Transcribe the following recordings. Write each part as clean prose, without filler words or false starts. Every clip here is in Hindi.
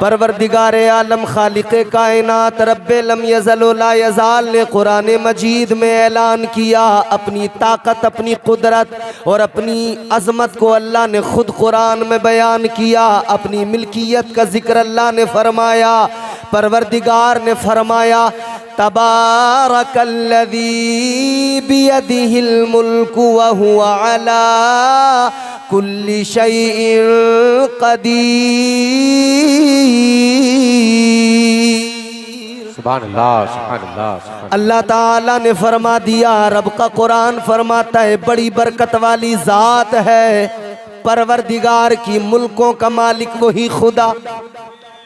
परवरदिगार आलम खालिक़े कायनात रब्बे लम यज़ल व ला यज़ाल ने कुरान मजीद में ऐलान किया, अपनी ताकत, अपनी कुदरत और अपनी अज़मत को अल्लाह ने खुद कुरान में बयान किया। अपनी मिल्कियत का जिक्र अल्लाह ने फरमाया। परवरदिगार ने फरमाया तबारकल्लज़ी बियदिहिल मुल्कु व हुवा अला कुल्लि शैइन क़दीर। सुभान अल्लाह, सुभान अल्लाह। अल्लाह ताला ने फरमा दिया, रब का कुरान फरमाता है बड़ी बरकत वाली ज़ात है परवरदिगार की, मुल्कों का मालिक वही खुदा,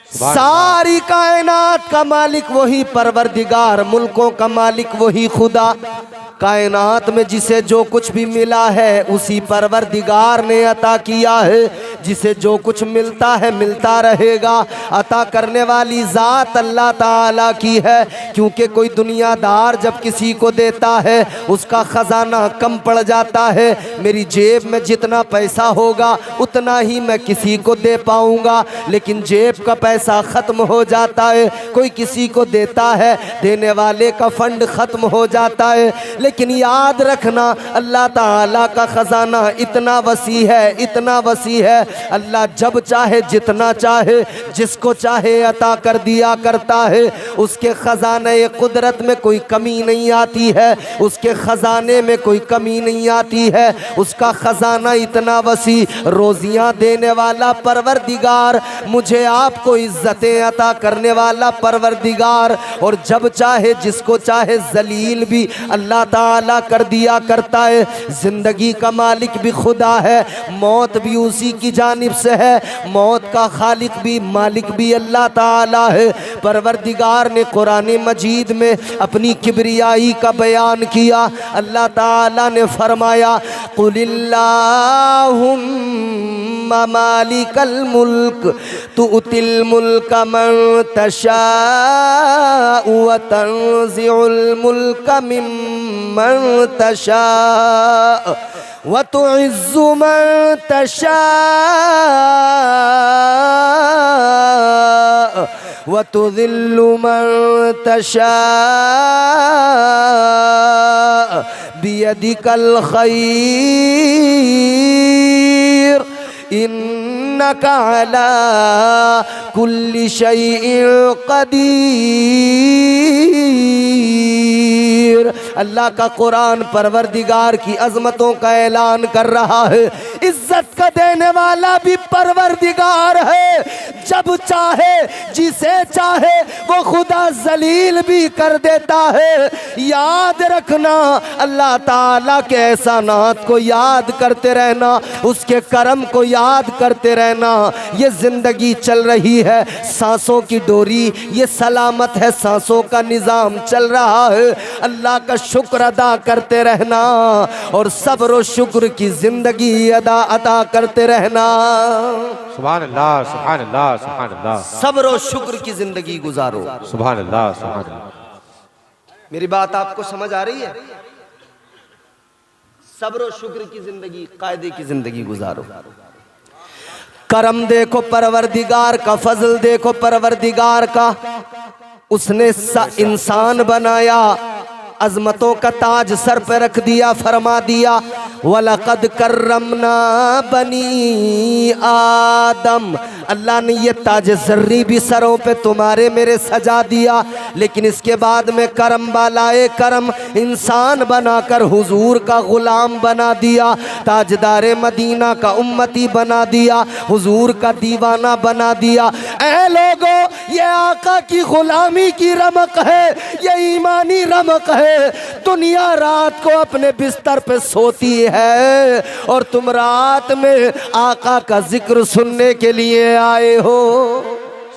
सारी कायनात का मालिक वही परवरदिगार, मुल्कों का मालिक वही खुदा। कायनात में जिसे जो कुछ भी मिला है उसी परवरदिगार ने अता किया है। जिसे जो कुछ मिलता है मिलता रहेगा। अता करने वाली ज़ात अल्लाह ताला की है, क्योंकि कोई दुनियादार जब किसी को देता है उसका ख़जाना कम पड़ जाता है। मेरी जेब में जितना पैसा होगा उतना ही मैं किसी को दे पाऊँगा, लेकिन जेब का पैसा ख़त्म हो जाता है। कोई किसी को देता है, देने वाले का फंड ख़त्म हो जाता है। लेकिन याद रखना अल्लाह ताला का ख़जाना इतना वसी है, इतना वसी है, अल्लाह जब चाहे जितना चाहे जिसको चाहे अता कर दिया करता है। उसके ख़जाने कुदरत में कोई कमी नहीं आती है, उसके ख़जाने में कोई कमी नहीं आती है। उसका ख़जाना इतना वसी, रोज़ियाँ देने वाला परवरदिगार, मुझे आपको इज़्ज़तें अता करने वाला परवरदिगार, और जब चाहे जिसको चाहे जलील भी अल्लाह ताला कर दिया करता है। ज़िंदगी का मालिक भी खुदा है, मौत भी उसी की जानिब से है, मौत का खालिक भी मालिक भी अल्लाह ताला है। परवरदिगार ने कुरान मजीद में अपनी किब्रियाई का बयान किया। अल्लाह ताला ने फरमाया कुलिल्लाहुम्मा मालिकल मुल्क तुअतिल मुल्क मन तशाअ व तंज़िउल मुल्क मिम्मन तशाअ व तुइज़्ज़ु मन तशाअ व तुज़िल्लु मन तशाअ बियदिकल खैर इन्नका अला कुल्लि शैइन क़दीर। अल्लाह का कुरान परवरदिगार की अज़मतों का ऐलान कर रहा है। इज्जत का देने वाला भी परवरदिगार है, जब चाहे जिसे चाहे वो खुदा जलील भी कर देता है। याद रखना अल्लाह ताला के एहसानात को याद करते रहना, उसके करम को याद करते रहना। ये जिंदगी चल रही है, सांसों की डोरी ये सलामत है, सांसों का निज़ाम चल रहा है। अल्लाह का शुक्र अदा करते रहना और सब्र और शुक्र की जिंदगी अदा करते रहना। सुभान अल्लाह, सुभान अल्लाह, सुभान अल्लाह। सब्र और शुक्र की जिंदगी गुजारो। सुभान अल्लाह, सुभान अल्लाह। मेरी बात आपको समझ आ रही है? सब्र और शुक्र की जिंदगी, कायदे की जिंदगी गुजारो। करम देखो परवरदिगार का, फजल देखो परवरदिगार का। उसने इंसान बनाया, अजमतों का ताज सर पे रख दिया, फरमा दिया वलक़द कर्रमना बनी आदम। अल्लाह ने ये ताज ज़र्री भी सरों पे तुम्हारे मेरे सजा दिया, लेकिन इसके बाद में करम बालाए करम इंसान बनाकर हुजूर का गुलाम बना दिया, ताजदारे मदीना का उम्मती बना दिया, हुजूर का दीवाना बना दिया। ऐ लोगों, ये आका की गुलामी की रमक है, ये ईमानी रमक है। दुनिया रात को अपने बिस्तर पे सोती है और तुम रात में आका का जिक्र सुनने के लिए आए हो।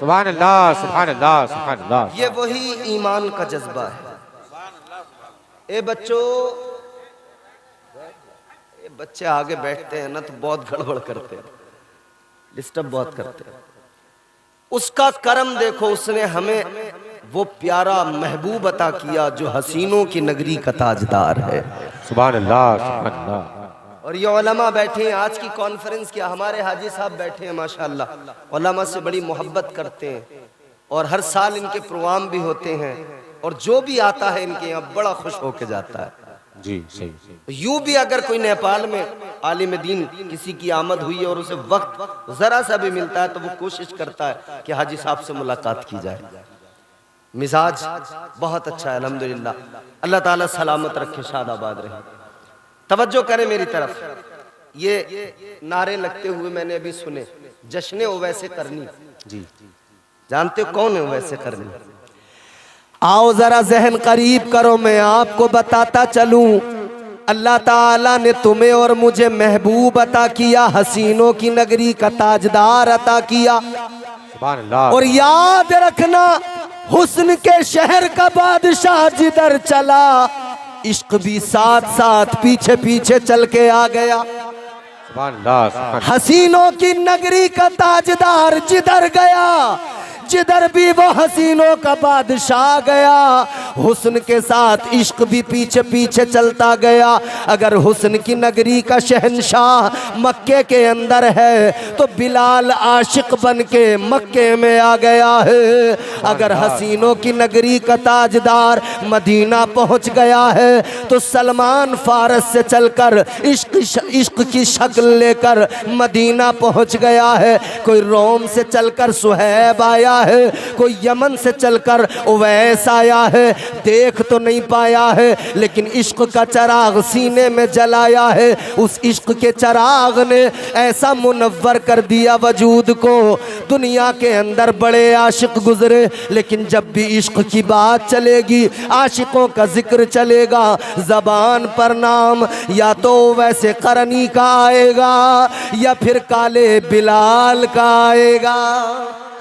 सुभान अल्लाह, सुभान अल्लाह, सुभान अल्लाह। ये वही ईमान का जज्बा है। ए बच्चों, ये बच्चे आगे बैठते हैं ना तो बहुत गड़बड़ करते हैं, डिस्टर्ब बहुत करते हैं। उसका करम देखो, उसने हमें वो प्यारा महबूब अता किया जो हसीनों की नगरी का ताजदार है। सुभान अल्लाह, सुभान अल्लाह। और ये उलमा बैठे हैं, आज की कॉन्फ्रेंस किया, हमारे हाजी साहब बैठे हैं माशाअल्लाह, उलमा से बड़ी मोहब्बत करते हैं और हर साल इनके प्रोग्राम भी होते हैं और जो भी आता है इनके यहाँ बड़ा खुश होके जाता है। जी सही। यूं भी अगर कोई नेपाल में आलिम दीन किसी की आमद हुई है और उसे वक्त जरा सा भी मिलता है तो वो कोशिश करता है कि हाजी साहब से मुलाकात की जाए। मिजाज बहुत अच्छा है अल्हम्दुलिल्लाह, अल्लाह ताला सलामत रखे, शादाबाद रहे। तवज्जो करें मेरी तरफ, ये नारे लगते हुए मैंने अभी सुने, जश्न ओवैसे करनी। जी जानते हो कौन है ओवैसे करनी? आओ जरा जहन करीब करो, मैं आपको बताता चलूं। अल्लाह ताला ने तुम्हें और मुझे महबूब अता किया, हसीनों की नगरी का ताजदार अता किया। सुभान अल्लाह। और याद रखना, हुस्न के शहर का बादशाह जिधर चला, इश्क भी साथ साथ पीछे पीछे चल के आ गया। सुभान अल्लाह। हसीनों की नगरी का ताजदार जिधर गया, जिधर भी वो हसीनों का बादशाह गया, हुस्न के साथ इश्क भी पीछे पीछे चलता गया। अगर हुस्न की नगरी का शहंशाह मक्के के अंदर है तो बिलाल आशिक बन के मक्के में आ गया है। अगर हसीनों की नगरी का ताजदार मदीना पहुंच गया है तो सलमान फारस से चलकर इश्क की शक्ल लेकर मदीना पहुंच गया है। कोई रोम से चलकर सुहैब आया है, कोई यमन से चलकर उवैस आया है। देख तो नहीं पाया है लेकिन इश्क का चिराग सीने में जलाया है। उस इश्क के चिराग ने ऐसा मुनव्वर कर दिया वजूद को। दुनिया के अंदर बड़े आशिक गुजरे लेकिन जब भी इश्क की बात चलेगी, आशिकों का जिक्र चलेगा, जबान पर नाम या तो वैसे करनी का आएगा या फिर काले बिलाल का आएगा।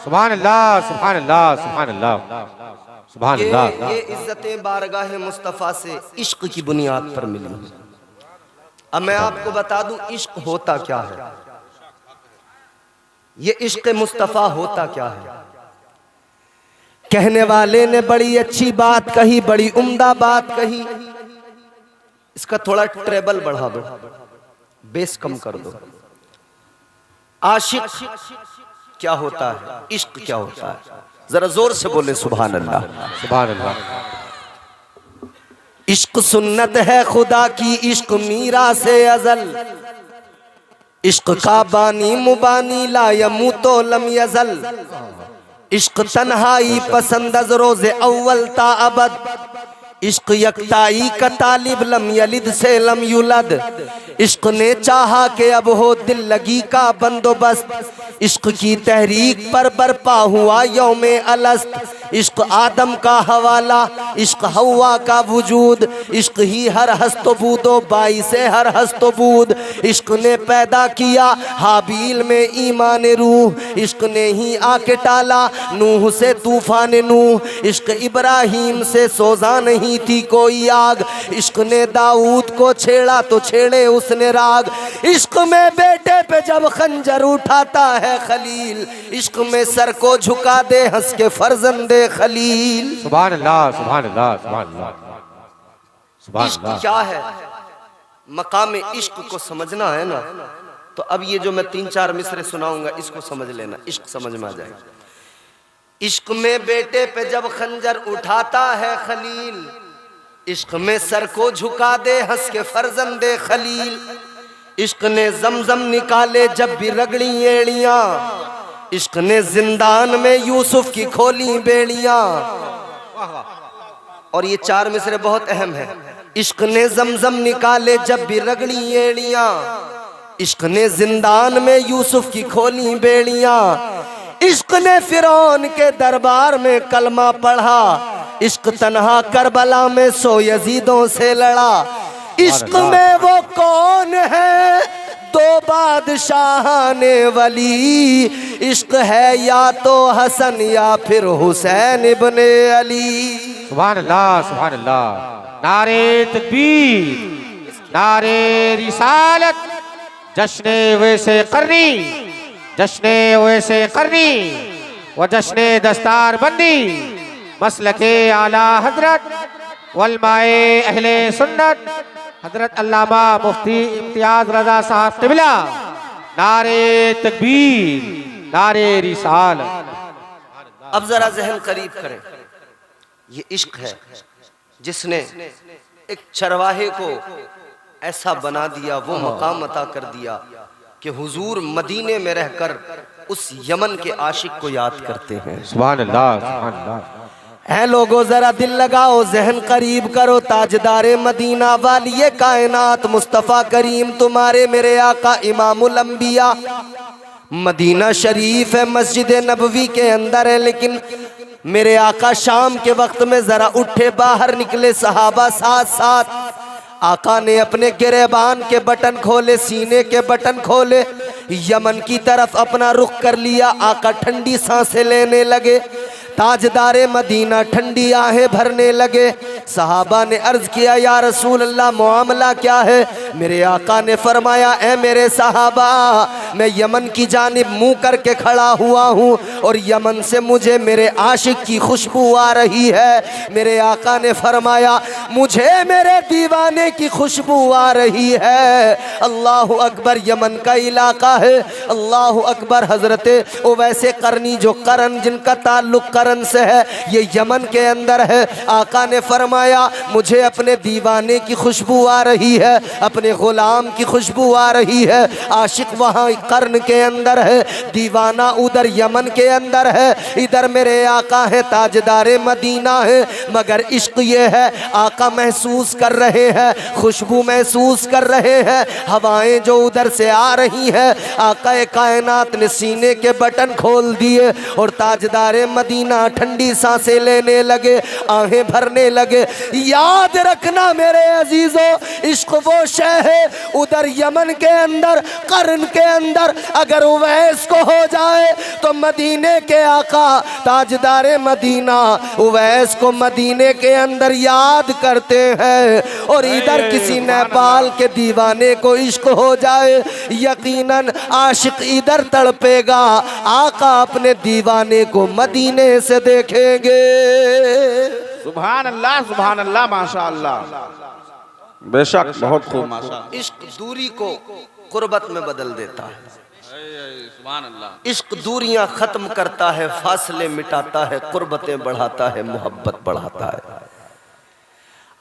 सुभान अल्लाह, सुभान अल्लाह, सुभान अल्लाह, सुभान अल्लाह। ये इज्जतें बारगाह मुस्तफ़ा से इश्क की बुनियाद पर मिली। अब मैं आपको बता दूं इश्क होता क्या है, ये इश्क मुस्तफ़ा होता क्या है। कहने वाले ने बड़ी अच्छी बात कही, बड़ी उम्दा बात कही। इसका थोड़ा ट्रेबल बढ़ा दो, बेस कम कर दो। आशिक क्या होता है, इश्क क्या होता है, जरा जोर से बोले सुभान अल्लाह, सुभान अल्लाह। इश्क सुन्नत है खुदा की, इश्क मीरा से अजल, इश्क का बानी मुबानी ला यमूतो लम यजल। इश्क तन्हाई पसंद अज रोज़े अव्वल ता अबद, इश्क यकताई का तालिब लम यलिद से लम युलद। इश्क ने चाहा कि अब हो दिल लगी का बंदोबस्त, इश्क की तहरीक पर बरपा हुआ यौमे अलस्त। इश्क आदम का हवाला, इश्क हवा का वजूद, इश्क ही हर हस्तबूदो बाई से हर हस्तबूद। इश्क ने पैदा किया हाबील में ईमान रूह, इश्क ने ही आके टाला नूह से तूफान नूह। इश्क इब्राहीम से सोजा नहीं थी कोई आग, इश्क ने दाऊद को छेड़ा तो छेड़े उसने राग। इश्क में बेटे पे जब खंजर उठाता है खलील, इश्क में सर को झुका दे हंस के फर्जंदे खलील। सुभान अल्लाह, सुभान अल्लाह, सुभान अल्लाह, सुभान इश्क अल्लाह। क्या है, मकाम इश्क को समझना है ना, तो अब ये जो मैं 3-4 मिसरे सुनाऊंगा इसको समझ लेना, इश्क समझ में आ जाएगा। इश्क में बेटे पे जब खंजर उठाता है खलील, इश्क में सर को झुका दे हंस के फर्जंदे खलील। इश्क ने जमजम निकाले जब भी रगड़ी एड़ियां, इश्क ने जिंदान में यूसुफ की खोली बेड़ियां। और ये 4 मिसरे बहुत अहम है। इश्क ने जमजम निकाले जब भी रगड़ी एड़ियां, इश्क ने जिंदान में यूसुफ की खोली बेड़ियां। इश्क ने फिरौन के दरबार में कलमा पढ़ा, इश्क तन्हा करबला में 100 यजीदों से लड़ा। इश्क में वो कौन है 2 बादशाह ने वली, इश्क है या तो हसन या फिर हुसैन इब्ने अली। सुभान अल्लाह, सुभान अल्लाह। नारे तकबीर, नारे रिसालत, जश्ने वैसे करनी, जश्ने वैसे करनी व जश्ने दस्तार बंदी, मसलके आला हजरत वलमाए अहले सुन्नत हजरत अल्लामा मुफ्ती इम्तियाज रजा साहब क़िबला, नारे तकबीर, नारे रिसाल। अब जरा जहन करीब करें, ये इश्क है जिसने एक चरवाहे को ऐसा बना दिया, वो मकाम अता कर दिया कि हुजूर मदीने में रहकर उस यमन के आशिक को याद करते हैं। सुभान अल्लाह, सुभान अल्लाह। है लोगों जरा दिल लगाओ, जहन करीब करो, ताजदारे मदीना वाली कायनात मुस्तफ़ा करीम तुम्हारे मेरे आका इमामुल अंबिया। मदीना शरीफ है, मस्जिद नबवी के अंदर है, लेकिन मेरे आका शाम के वक्त में जरा उठे, बाहर निकले, सहाबा साथ साथ। आका ने अपने गिरेबान के बटन खोले, सीने के बटन खोले, यमन की तरफ अपना रुख कर लिया। आका ठंडी सांसें लेने लगे, ताजदारे मदीना ठंडी आहें भरने लगे। सहाबा ने अर्ज किया, या रसूल अल्लाह मामला क्या है? मेरे आका ने फरमाया, ए मेरे सहाबा, मैं यमन की जानिब मुंह करके खड़ा हुआ हूँ और यमन से मुझे मेरे आशिक की खुशबू आ रही है। मेरे आका ने फरमाया, मुझे मेरे दीवाने की खुशबू आ रही है। अल्लाह अकबर, यमन का इलाका है। अल्लाह अकबर। हजरत वैसे करनी, जो करन जिनका ताल्लुक करन से है, ये यमन के अंदर है। आका ने फरमाया, मुझे अपने दीवाने की खुशबू आ रही है, अपने गुलाम की खुशबू आ रही है। आशिक वहाँ कर्न के अंदर है, दीवाना उधर यमन के अंदर है। इधर मेरे आका है, ताजदारे मदीना है। मगर इश्क ये है, आका महसूस कर रहे हैं, खुशबू महसूस कर रहे हैं, हवाएं जो उधर से आ रही हैं। आका कायनात ने सीने के बटन खोल दिए और ताजदारे मदीना ठंडी सांसें लेने लगे, आहें भरने लगे। याद रखना मेरे अजीजों, इश्क वो शय है उधर यमन के अंदर, कर्न के अंदर, अगर उवैस को हो जाए तो मदीने के आका ताजदारे मदीना उवैस को मदीने के अंदर याद करते हैं। और इधर किसी नेपाल के दीवाने को इश्क हो जाए, यकीनन आशिक इधर तड़पेगा, आका अपने दीवाने को मदीने से देखेंगे। सुभान अल्लाह, माशा अल्लाह, बेशक बहुत खूब माशा। इश्क दूरी को कुर्बत में बदल देता है, सुभान अल्लाह। इश्क दूरियां खत्म करता है, फासले मिटाता है, कुर्बतें बढ़ाता है, मोहब्बत बढ़ाता है।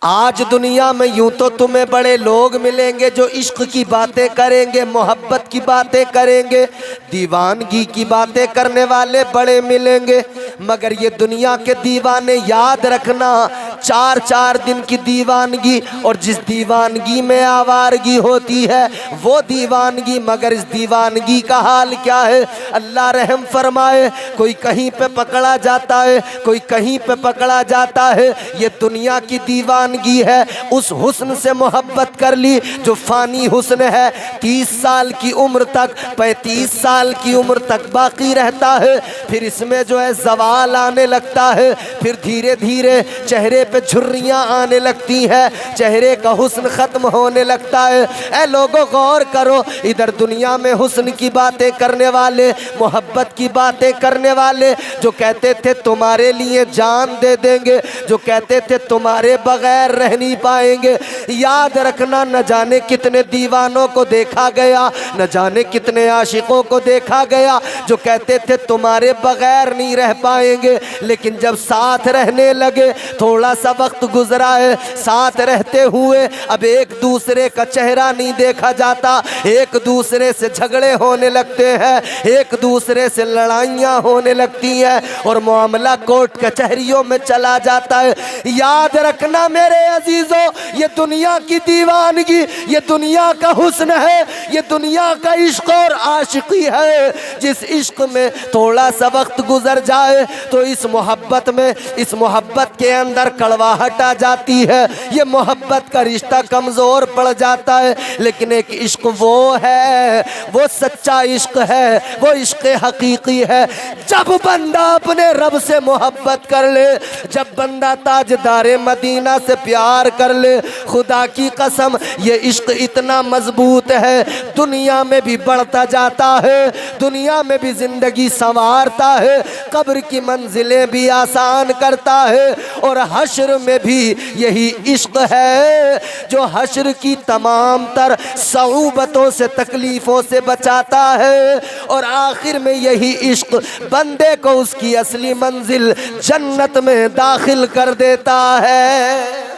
आज दुनिया में यूं तो तुम्हें बड़े लोग मिलेंगे जो इश्क की बातें करेंगे, मोहब्बत की बातें करेंगे, दीवानगी की बातें करने वाले बड़े मिलेंगे। मगर ये दुनिया के दीवाने, याद रखना, 4-4 दिन की दीवानगी, और जिस दीवानगी में आवारगी होती है वो दीवानगी। मगर इस दीवानगी का हाल क्या है? अल्लाह रहम फरमाए, कोई कहीं पे पकड़ा जाता है, कोई कहीं पे पकड़ा जाता है। ये दुनिया की दीवानगी है। उस हुस्न से मोहब्बत कर ली जो फानी हुस्न है, 30 साल की उम्र तक, 35 साल की उम्र तक बाकी रहता है। फिर इसमें जो है जवाल आने लगता है, फिर धीरे धीरे चेहरे पे झुर्रियां आने लगती हैं, चेहरे का हुस्न खत्म होने लगता है। ऐ लोगों गौर करो, इधर दुनिया में हुस्न की बातें करने वाले, मोहब्बत की बातें करने वाले, जो कहते थे तुम्हारे लिए जान दे देंगे, जो कहते थे तुम्हारे बगैर रह नहीं पाएंगे। याद रखना, न जाने कितने दीवानों को देखा गया, न जाने कितने आशिकों को देखा गया जो कहते थे तुम्हारे बगैर नहीं रह पाएंगे। लेकिन जब साथ रहने लगे, थोड़ा सा वक्त गुजरा है, साथ रहते हुए अब एक दूसरे का चेहरा नहीं देखा जाता, एक दूसरे से झगड़े होने लगते हैं, एक दूसरे से लड़ाइयाँ होने लगती हैं और मामला कोर्ट कचहरियों में चला जाता है। याद रखना मेरे अजीजों, ये दुनिया की दीवानगी, ये दुनिया का हुस्न है, ये दुनिया का इश्क और आशिकी है। जिस इश्क में थोड़ा सा वक्त गुजर जाए तो इस मोहब्बत में, इस मोहब्बत के अंदर कड़वाहट आ जाती है, ये मोहब्बत का रिश्ता कमज़ोर पड़ जाता है। लेकिन एक इश्क वो है, वो सच्चा इश्क है, वो इश्क हकीकी है। जब बंदा अपने रब से मोहब्बत कर ले, जब बंदा ताजदारे मदीना से प्यार कर ले। खुदा की कसम ये इश्क इतना मजबूत है, दुनिया में भी बढ़ता जाता है, दुनिया में भी जिंदगी संवारता है, कब्र की मंजिलें भी आसान करता है, और हश्र में भी यही इश्क है जो हश्र की तमाम तर सऊबतों से, तकलीफों से बचाता है, और आखिर में यही इश्क बंदे को उसकी असली मंजिल जन्नत में दाखिल कर देता है।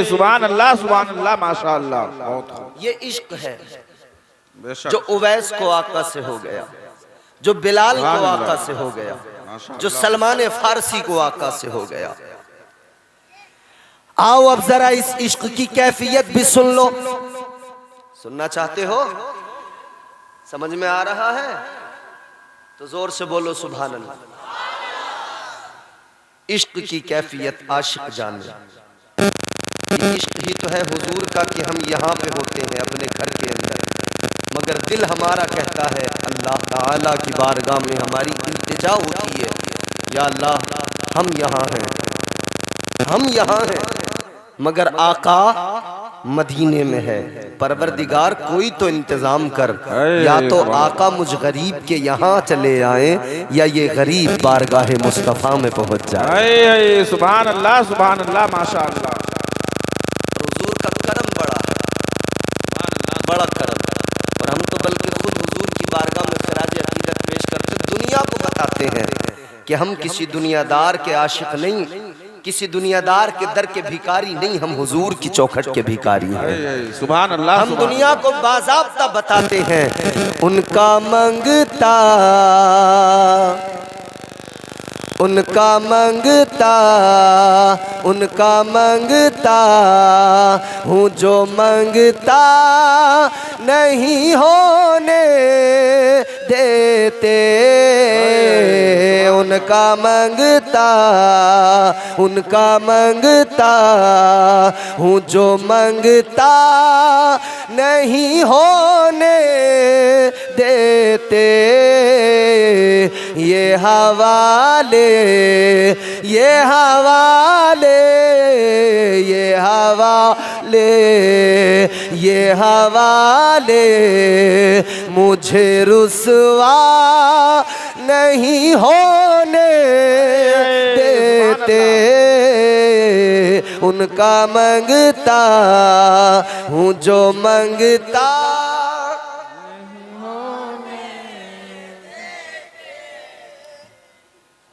सुभान अल्लाह माशाअल्लाह। बहुत खूब। ये इश्क है बेशक। जो उवैस को आका से हो गया, जो बिलाल को आका से हो गया, जो सलमान फारसी को आका से हो गया। आओ अब जरा इस इश्क की कैफियत भी सुन लो। सुनना चाहते हो? समझ में आ रहा है तो जोर से बोलो सुभान अल्लाह। इश्क की कैफियत आशिक जाने। इश्क ही तो है हुजूर का कि हम यहाँ पे होते हैं अपने घर के अंदर, मगर दिल हमारा कहता है अल्लाह ताला की बारगाह में हमारी इल्तिजा होती है, या अल्लाह हम यहाँ हैं, हम यहाँ हैं, मगर आका मदीने में है। परवरदिगार कोई तो इंतजाम कर, या तो आका मुझ गरीब के यहाँ चले आए, या ये गरीब बारगाह मुस्तफ़ा में पहुँच जाए। सुभान अल्लाह माशाअल्लाह। हुजूर का करम बड़ा है, बड़ा करम, और हम तो बल्कि खुद हुजूर की बारगाह में खराज अकीदत पेश करते, दुनिया को बताते हैं कि हम किसी दुनियादार के आशिक नहीं, किसी दुनियादार के दर के भिखारी नहीं, हम हुजूर की चौखट के भिखारी हैं। सुभान अल्लाह। हम दुनिया को बाज़ाब्ता बताते हैं उनका मंगता, उनका मंगता, उनका मंगता हूँ जो मंगता नहीं होने देते। उनका मंगता, उनका मंगता हूँ जो मंगता नहीं होने देते। ये हवाले, ये हवाले, ये हवाले, ये हवाले मुझे रुसवा नहीं होने देते। उनका मंगता हूँ जो मंगता।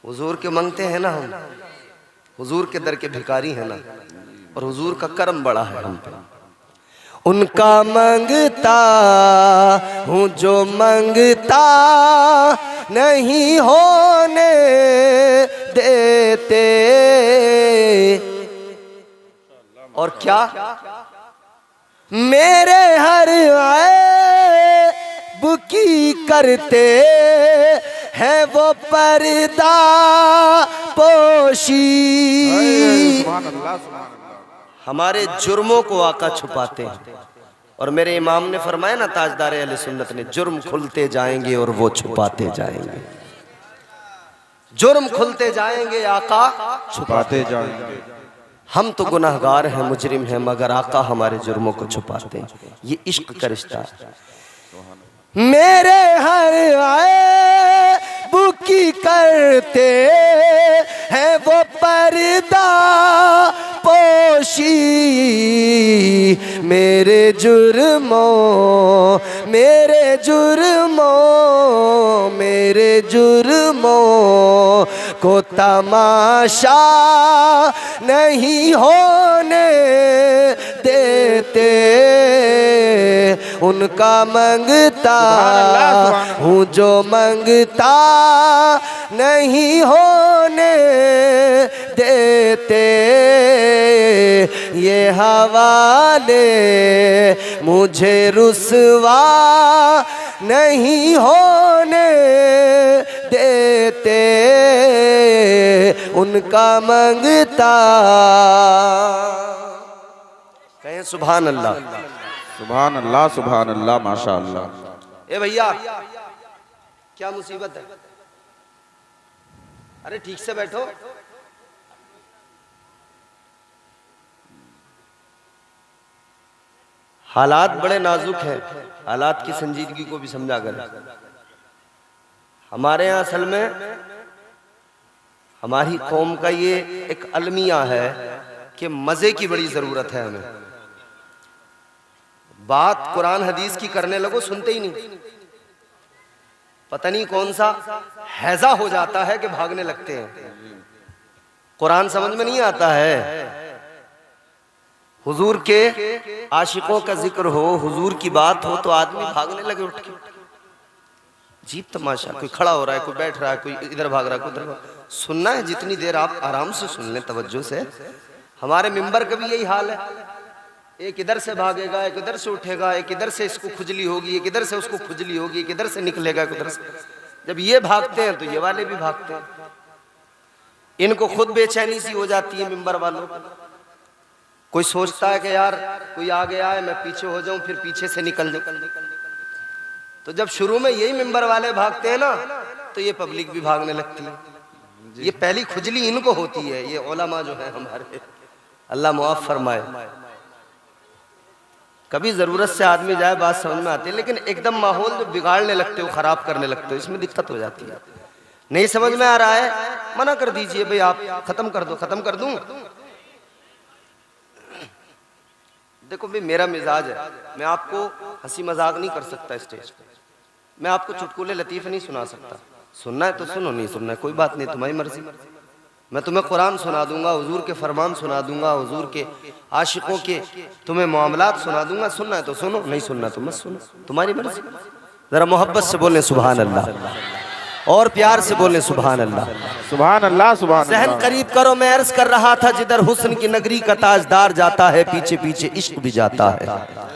हुजूर के मंगते हैं ना हम, हुजूर के दर के भिखारी हैं ना, और हुजूर का करम बड़ा है हम पे। उनका मंगता हूँ जो मंगता नहीं होने देते। और क्या मेरे हर ऐब की करते है वो पर्दा पोशी। हमारे जुर्मों को आका छुपाते हैं, और मेरे इमाम ने फरमाया ना, ताजदार अहले सुन्नत ने, जुर्म खुलते जाएंगे और वो छुपाते जाएंगे। जुर्म खुलते जाएंगे, आका छुपाते जाएंगे। हम तो गुनाहगार हैं, मुजरिम हैं, मगर आका हमारे जुर्मों को छुपाते हैं। ये इश्क का रिश्ता है। मेरे हर ऐब की करते हैं वो पर्दा पोशी। मेरे जुर्मों, मेरे जुर्मों, मेरे जुर्मों को तमाशा नहीं होने देते। उनका मंगता हूँ जो मंगता नहीं होने देते। ये हवाले मुझे रुसवा नहीं होने देते। उनका मंगता। कहें सुभान अल्लाह। सुभान अल्लाह माशाअल्लाह। ए भैया क्या मुसीबत है? अरे ठीक से बैठो। हालात बड़े नाजुक हैं, हालात की संजीदगी को भी समझा करें। हमारे यहाँ असल में हमारी कौम का ये एक अलमिया है कि मजे की बड़ी जरूरत है हमें। बात कुरान हदीस की करने लगो सुनते ही नहीं, पता नहीं कौन सा हैजा हो जाता है कि भागने लगते हैं। कुरान समझ में नहीं आता है, हुजूर के आशिकों का जिक्र हो, हुजूर की बात हो तो आदमी भागने लगे उठ के। अजीब तमाशा, कोई खड़ा हो रहा है, कोई बैठ रहा है, कोई इधर भाग रहा है, कोई उधर। सुनना है जितनी देर आप आराम से सुन लें तवज्जो से। हमारे मिंबर का भी यही हाल है, एक इधर से भागेगा, एक इधर से उठेगा, एक इधर से इसको खुजली होगी, एक इधर से उसको खुजली होगी, एक इधर से निकलेगा, एक उधर से। जब ये भागते हैं तो ये वाले भी भागते हैं। इनको खुद बेचैनी सी हो जाती है मिंबर वालों। कोई सोचता है कि यार कोई आ गया है, मैं पीछे हो जाऊं, फिर पीछे से निकल जाऊं। तो जब शुरू में यही मिंबर वाले भागते हैं ना, तो ये पब्लिक भी भागने लगती है। ये पहली खुजली इनको होती है, ये उलमा जो है हमारे, अल्लाह मुआफ फरमाए। कभी जरूरत से आदमी जाए बात समझ में आती है, लेकिन एकदम माहौल जो बिगाड़ने लगते हो, खराब करने लगते हो, इसमें दिक्कत हो जाती है। नहीं समझ में आ रहा है, मना कर दीजिए भाई, आप खत्म कर दो। खत्म कर दूं? देखो भाई, मेरा मिजाज है, मैं आपको हंसी मजाक नहीं कर सकता स्टेज पे, मैं आपको चुटकुले लतीफे नहीं सुना सकता। सुनना है तो सुनो, नहीं सुनना है कोई बात नहीं, तुम्हारी मर्जी। मैं तुम्हें कुरान सुना दूंगा, हुजूर के फरमान सुना दूंगा, हुजूर के आशिकों के तुम्हें मामलात सुना दूंगा। सुनना है तो सुनो, नहीं सुनना तो मत सुनो, तुम्हारी मर्जी। जरा मोहब्बत से बोले सुभान अल्लाह, और प्यार से बोले सुभान अल्लाह। सुभान अल्लाह, सुभान ज़हन अल्लाह। करीब करो, मैं अर्ज कर रहा था, जिधर हुस्न की नगरी का ताजदार जाता है, पीछे पीछे इश्क भी जाता है।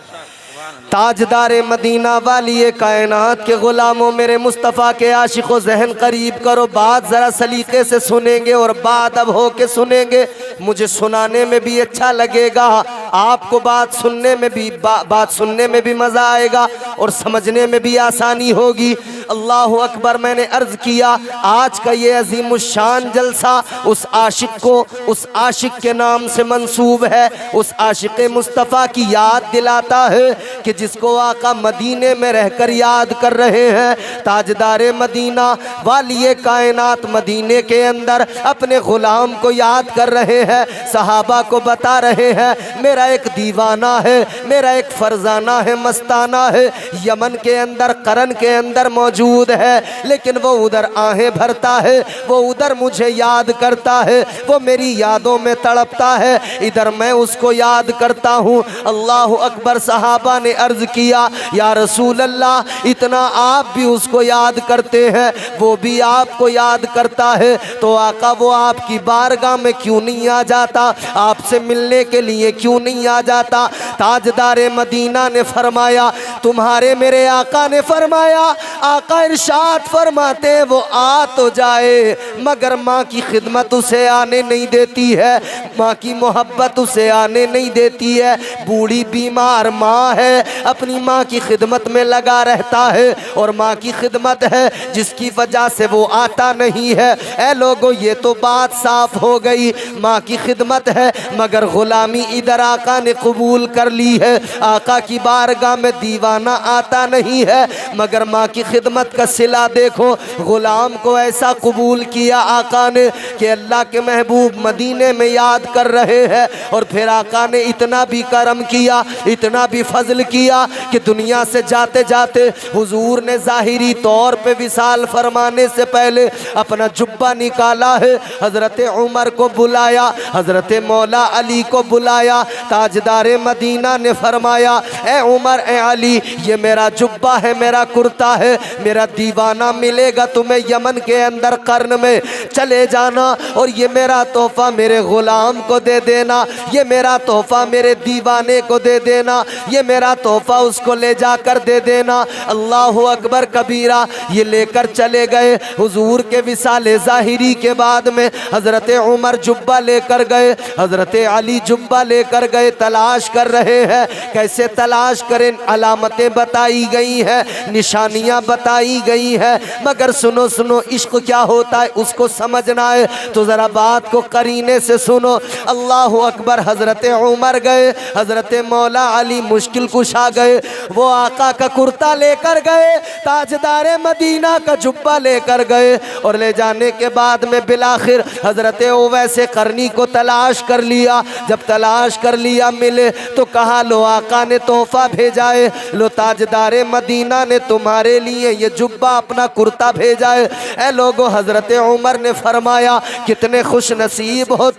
ताजदारे मदीना वाली कायनात के गुलामों, मेरे मुस्तफ़ा के आशिकों, ज़हन करीब करो, बात ज़रा सलीके से सुनेंगे और बाअदब हो के सुनेंगे। मुझे सुनाने में भी अच्छा लगेगा, आपको बात सुनने में भी बात सुनने में भी मज़ा आएगा और समझने में भी आसानी होगी। अल्लाह अकबर। मैंने अर्ज़ किया, आज का ये अज़ीमुश्शान जलसा उस आशिक को, उस आशिक के नाम से मंसूब है, उस आशिक मुस्तफ़ा की याद दिलाता है कि जिसको आका मदीने में रहकर याद कर रहे हैं। ताजदारे मदीना वाली कायनात मदीने के अंदर अपने गुलाम को याद कर रहे हैं, सहाबा को बता रहे हैं, मेरा एक दीवाना है, मेरा एक फरजाना है, मस्ताना है, यमन के अंदर करन के अंदर मौजूद है, लेकिन वो उधर आहें भरता है, वो उधर मुझे याद करता है, वो मेरी यादों में तड़पता है, इधर मैं उसको याद करता हूँ। अल्लाह अकबर। सहाबा ने अर्ज किया, या रसूल अल्लाह, इतना आप भी उसको याद करते हैं, वो भी आपको याद करता है, तो आका वो आपकी बारगाह में क्यों नहीं आ जाता, आपसे मिलने के लिए क्यों नहीं आ जाता। ताजदारे मदीना ने फरमाया, तुम्हारे मेरे आका ने फरमाया, आका इरशाद फरमाते वो आ तो जाए मगर माँ की खिदमत उसे आने नहीं देती है, माँ की मोहब्बत उसे आने नहीं देती है। बूढ़ी बीमार माँ है, अपनी माँ की खिदमत में लगा रहता है, और माँ की खिदमत है जिसकी वजह से वो आता नहीं है। ऐ लोगों, ये तो बात साफ हो गई, माँ की खिदमत है मगर गुलामी इधर आका ने कबूल कर ली है। आका की बारगाह में दीवाना आता नहीं है मगर माँ की खिदमत का सिला देखो, गुलाम को ऐसा कबूल किया आका ने कि अल्लाह के महबूब मदीने में याद कर रहे हैं। और फिर आका ने इतना भी करम किया, इतना भी फजल किया कि दुनिया से जाते जाते हुजूर ने ज़ाहिरी तौर पे विसाल फरमाने से पहले अपना जुब्बा निकाला है, हज़रत उमर को बुलाया, हज़रत मौला अली को बुलाया। ताजदारे मदीना ने फरमाया, ए उमर, ए अली, ये मेरा जुब्बा है, मेरा कुर्ता है, मेरा दीवाना मिलेगा तुम्हें यमन के अंदर कर्न में, चले जाना और ये मेरा तोहफा मेरे गुलाम को दे देना, ये मेरा तोहफा मेरे दीवाने को दे देना, ये मेरा तोहफा उसको ले जाकर दे देना। अल्लाह अकबर कबीरा। ये लेकर चले गए। हुजूर के विसाले ज़ाहिरी के बाद में हज़रत उमर जुब्बा लेकर गए, हज़रत अली जुब्बा लेकर गए, तलाश कर रहे हैं, कैसे तलाश करें, अलामतें बताई गई हैं, निशानियां बताई गई हैं, मगर सुनो सुनो इश्क क्या होता है उसको समझना है तो जरा बात को करीने से सुनो। अल्लाह अकबर। हजरत उमर गए, हजरत मौला अली मुश्किल कुशा गए, वो आका का कुर्ता लेकर गए, ताजदार मदीना का जुब्बा लेकर गए और ले जाने के बाद में बिलाखिर हजरत उवैसे करनी को तलाश कर लिया। जब तलाश कर लिया मिले तो कहा लो आका ने तोहफा भेजा है, लो ताजदार मदीना ने तुम्हारे लिए ये जुब्बा अपना कुर्ता भेजा है। ए लोगो, हजरत उमर ने फरमाया कितने खुश नसीब हो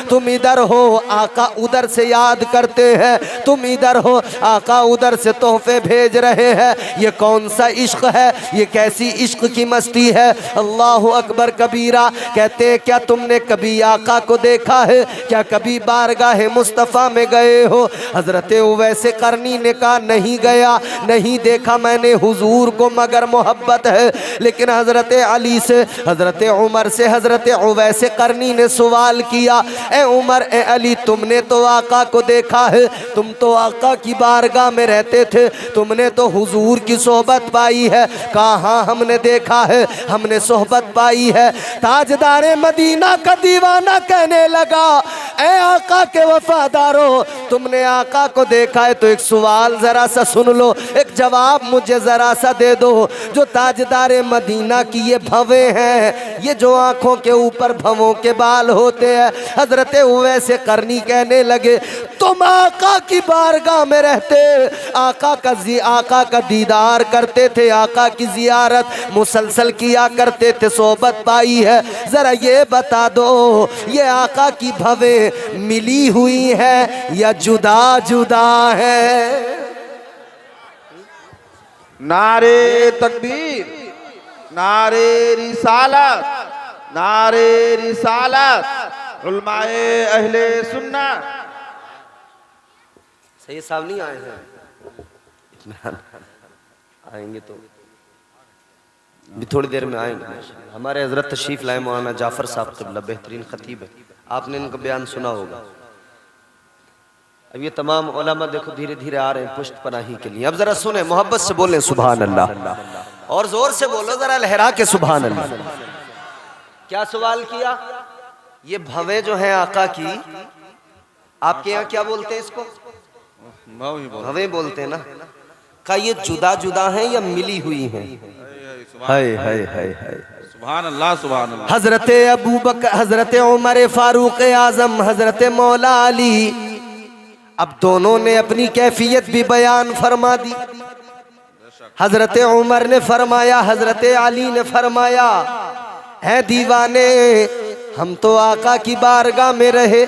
तुम इधर हो आका उधर से याद करते हैं, तुम इधर हो आका उधर से तोहफे भेज रहे हैं। ये कौन सा इश्क है, ये कैसी इश्क की मस्ती है। अल्लाह अकबर कबीरा। कहते हैं क्या तुमने कभी आका को देखा है, क्या कभी बारगाह मुस्तफ़ा में गए हो। हजरत उवैसे करनी ने कहा नहीं गया, नहीं देखा मैंने हुजूर को, मगर मोहब्बत है। लेकिन हजरत अली से, हजरत उमर से हजरत उवैसे करनी ने सवाल किया, ए उमर ए अली तुमने तो आका को देखा है, तुम तो आका की बारगाह में रहते थे, तुमने तो हुजूर की सोहबत पाई है। कहाँ हमने देखा है, हमने सोहबत पाई है। ताजदार मदीना का दीवाना कहने लगा, ए आका के वफादारों तुमने आका को देखा है तो एक सवाल जरा सा सुन लो, एक जवाब मुझे जरा सा दे दो। जो ताजदार मदीना की ये भवें हैं, ये जो आंखों के ऊपर भवों के बाल होते हैं, हजरत उवैसे करनी कहने लगे तुम आका की बारगाह में रहते, आका का दीदार करते थे, आका की जियारत मुसलसल किया करते थे, सोहबत पाई है। जरा ये बता दो ये आका की भवें मिली हुई है या जुदा जुदा है। नारे तकबीर, नारे रिसालत, नारे रिसालत, उलमाए अहले सुन्ना। सही साहब नहीं आए हैं, आएंगे तो भी थोड़ी देर में आएंगे। हमारे हजरत तशरीफ लाए मौलाना जाफर साहब क़िबला, बेहतरीन खतीब है, आपने इनका बयान सुना होगा। अब ये तमाम उलमा देखो धीरे धीरे आ रहे हैं पुष्ट पनाही के लिए। अब जरा सुने, मोहब्बत से बोलें सुभान अल्लाह, और जोर से बोलो जरा लहरा के सुभान अल्लाह। क्या सवाल किया? ये भवें जो हैं आका की, आपके यहाँ क्या बोलते हैं इसको? भवें बोलते हैं ना। का ये जुदा जुदा हैं या मिली हुई हैं? हाय हाय हाय हाय, सुभान अल्लाह, सुभान अल्लाह। हजरत अबू बकर, हजरत उमर फारूक आजम, हजरत मौला अली, अब दोनों ने अपनी कैफियत भी बयान फरमा दी। हजरत उमर ने फरमाया, हजरत अली ने फरमाया, है दीवाने हम तो आका की बारगाह में रहे,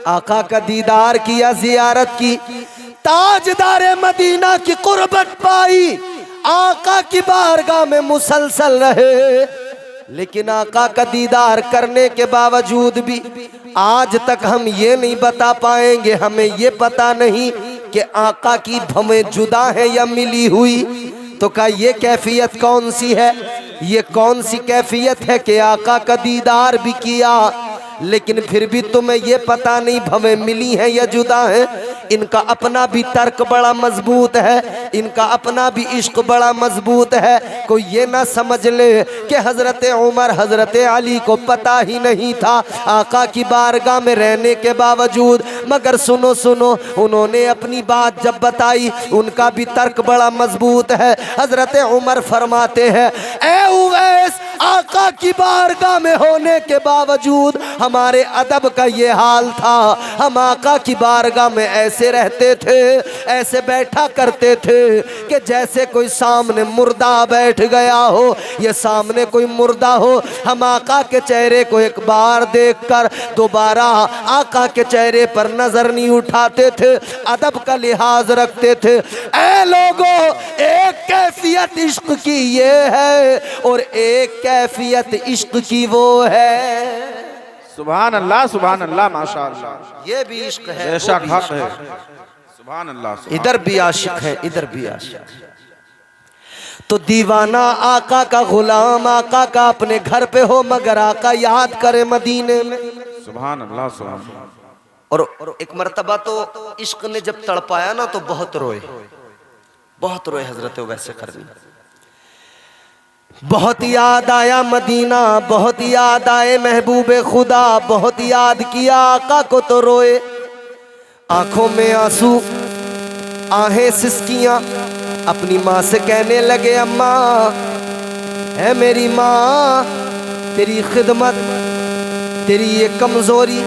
आका का दीदार किया, जियारत की, ताजदार मदीना की कुर्बत पाई, आका की बारगाह में मुसलसल रहे, लेकिन आका का दीदार करने के बावजूद भी आज तक हम ये नहीं बता पाएंगे, हमें ये पता नहीं कि आका की भवें जुदा है या मिली हुई। तो क्या ये कैफियत कौन सी है? ये कौन सी कैफियत है कि आका का दीदार भी किया लेकिन फिर भी तुम्हें ये पता नहीं भवें मिली हैं या जुदा हैं? इनका अपना भी तर्क बड़ा मजबूत है, इनका अपना भी इश्क बड़ा मजबूत है। कोई ये ना समझ ले कि हजरत उमर हजरत अली को पता ही नहीं था आका की बारगाह में रहने के बावजूद। मगर सुनो सुनो, उन्होंने अपनी बात जब बताई उनका भी तर्क बड़ा मजबूत है। हजरत उमर फरमाते हैं, ए उवैस, आका की बारगाह में होने के बावजूद हमारे अदब का ये हाल था, हम आका की बारगाह में ऐसे रहते थे, ऐसे बैठा करते थे कि जैसे कोई सामने मुर्दा बैठ गया हो, ये सामने कोई मुर्दा हो। हम आका के चेहरे को एक बार देखकर दोबारा आका के चेहरे पर नजर नहीं उठाते थे, अदब का लिहाज रखते थे। ऐ लोगों, एक कैफियत इश्क की ये है और एक कैफियत इश्क की वो है। सुभान अल्लाह, सुभान अल्लाह, माशाअल्लाह। ये भी इश्क है, बेशक हक है। सुभान अल्लाह, सुभान। इधर भी आशिक है, इधर भी आशिक। तो दीवाना आका का गुलाम आका का अपने घर पे हो मगर आका याद करे मदीने में। सुभान अल्लाह, सुभान अल्लाह। और एक मर्तबा तो इश्क ने जब तड़पाया ना तो बहुत रोए। बहुत रोए हजरत वैसे करनी। बहुत याद आया मदीना, बहुत याद आए महबूबे खुदा, बहुत याद किया आका को तो रोए। आंखों में आंसू, आहें सिसकियां, अपनी माँ से कहने लगे अम्मा है मेरी माँ, तेरी खिदमत, तेरी ये कमजोरी,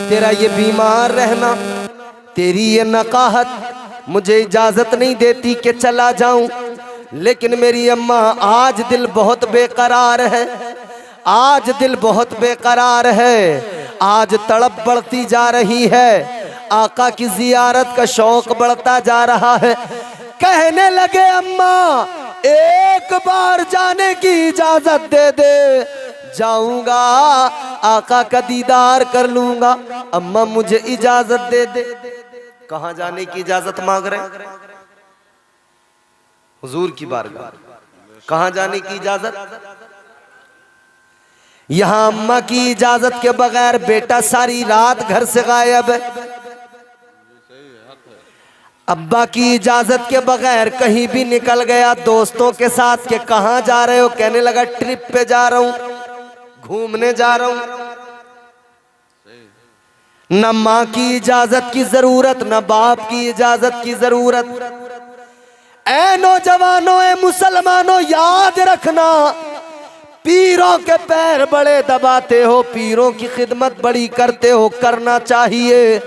तेरा ये बीमार रहना, तेरी ये नकाहत मुझे इजाजत नहीं देती कि चला जाऊं। लेकिन मेरी अम्मा आज दिल बहुत बेकरार है, आज दिल बहुत बेकरार है, आज तड़प बढ़ती जा रही है, आका की जियारत का शौक बढ़ता जा रहा है। कहने लगे अम्मा एक बार जाने की इजाजत दे दे, जाऊंगा आका का दीदार कर लूंगा। अम्मा मुझे इजाजत दे दे। कहां जाने की इजाजत मांग रहे? हुजूर की बारगाह। कहां जाने की इजाजत? यहां अम्मा की इजाजत के बगैर बेटा सारी रात घर से गायब है, अब्बा की इजाजत के बगैर कहीं भी निकल गया दोस्तों के साथ के कहां जा रहे हो? कहने लगा ट्रिप पे जा रहा हूं, घूमने जा रहा हूं। न माँ की इजाजत की जरूरत, न बाप की इजाजत की जरूरत। ऐ नौजवानों, ऐ मुसलमानों, याद रखना पीरों के पैर बड़े दबाते हो, पीरों की खिदमत बड़ी करते हो, करना चाहिए,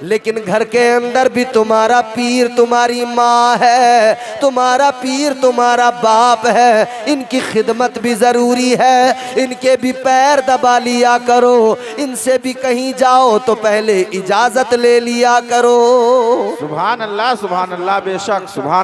लेकिन घर के अंदर भी तुम्हारा पीर तुम्हारी माँ है, तुम्हारा पीर तुम्हारा बाप है, इनकी खिदमत भी जरूरी है, इनके भी पैर दबा लिया करो, इनसे भी कहीं जाओ तो पहले इजाजत ले लिया करो। सुभान अल्लाह बेशक सुभान